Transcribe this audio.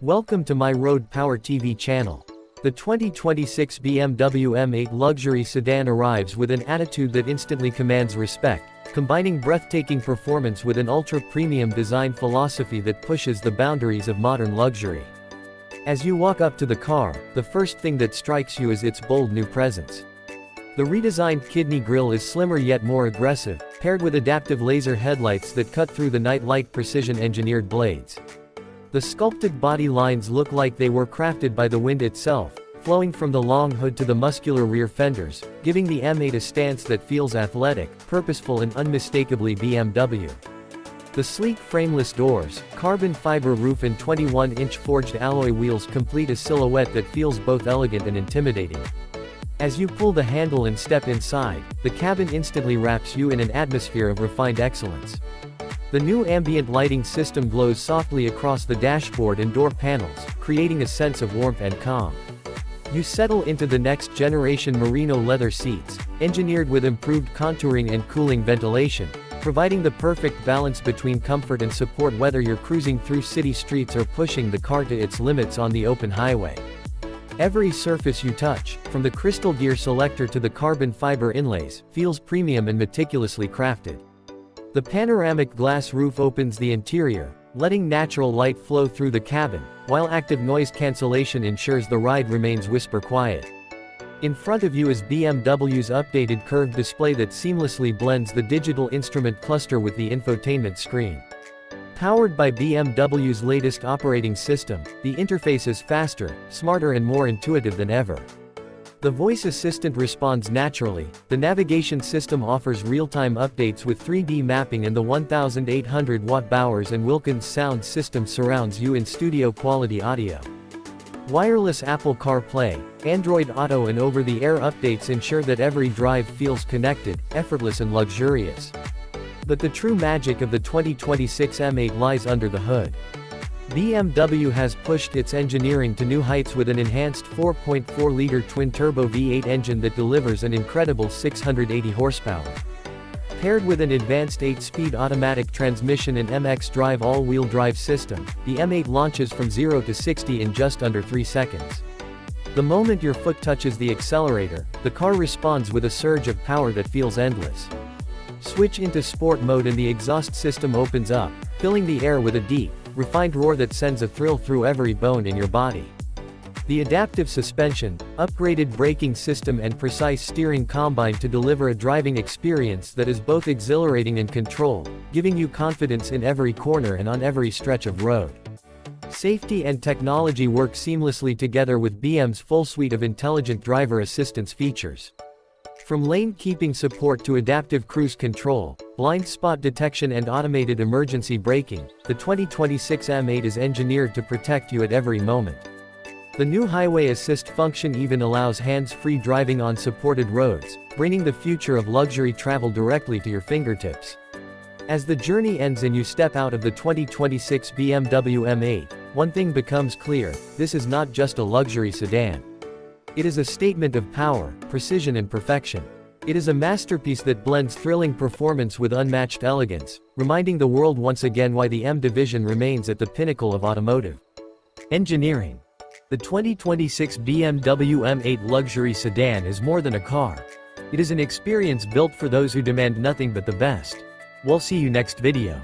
Welcome to my Road Power TV channel. The 2026 BMW M8 Luxury Sedan arrives with an attitude that instantly commands respect, combining breathtaking performance with an ultra-premium design philosophy that pushes the boundaries of modern luxury. As you walk up to the car, the first thing that strikes you is its bold new presence. The redesigned kidney grille is slimmer yet more aggressive, paired with adaptive laser headlights that cut through the night light precision-engineered blades. The sculpted body lines look like they were crafted by the wind itself, flowing from the long hood to the muscular rear fenders, giving the M8 a stance that feels athletic, purposeful and unmistakably BMW. The sleek frameless doors, carbon fiber roof and 21-inch forged alloy wheels complete a silhouette that feels both elegant and intimidating. As you pull the handle and step inside, the cabin instantly wraps you in an atmosphere of refined excellence. The new ambient lighting system glows softly across the dashboard and door panels, creating a sense of warmth and calm. You settle into the next-generation merino leather seats, engineered with improved contouring and cooling ventilation, providing the perfect balance between comfort and support whether you're cruising through city streets or pushing the car to its limits on the open highway. Every surface you touch, from the crystal gear selector to the carbon fiber inlays, feels premium and meticulously crafted. The panoramic glass roof opens the interior, letting natural light flow through the cabin, while active noise cancellation ensures the ride remains whisper quiet. In front of you is BMW's updated curved display that seamlessly blends the digital instrument cluster with the infotainment screen. Powered by BMW's latest operating system, the interface is faster, smarter and more intuitive than ever. The voice assistant responds naturally, the navigation system offers real-time updates with 3D mapping and the 1,800-watt Bowers & Wilkins sound system surrounds you in studio-quality audio. Wireless Apple CarPlay, Android Auto and over-the-air updates ensure that every drive feels connected, effortless and luxurious. But the true magic of the 2026 M8 lies under the hood. BMW has pushed its engineering to new heights with an enhanced 4.4-liter twin-turbo V8 engine that delivers an incredible 680 horsepower. Paired with an advanced 8-speed automatic transmission and MX Drive all-wheel drive system, the M8 launches from 0 to 60 in just under 3 seconds. The moment your foot touches the accelerator, the car responds with a surge of power that feels endless. Switch into sport mode and the exhaust system opens up, filling the air with a deep, refined roar that sends a thrill through every bone in your body. The adaptive suspension, upgraded braking system and precise steering combine to deliver a driving experience that is both exhilarating and controlled, giving you confidence in every corner and on every stretch of road. Safety and technology work seamlessly together with BM's full suite of intelligent driver assistance features. From lane-keeping support to adaptive cruise control, blind spot detection and automated emergency braking, the 2026 M8 is engineered to protect you at every moment. The new Highway Assist function even allows hands-free driving on supported roads, bringing the future of luxury travel directly to your fingertips. As the journey ends and you step out of the 2026 BMW M8, one thing becomes clear: this is not just a luxury sedan. It is a statement of power, precision and perfection. It is a masterpiece that blends thrilling performance with unmatched elegance, reminding the world once again why the M division remains at the pinnacle of automotive engineering. The 2026 BMW M8 Luxury Sedan is more than a car. It is an experience built for those who demand nothing but the best. We'll see you next video.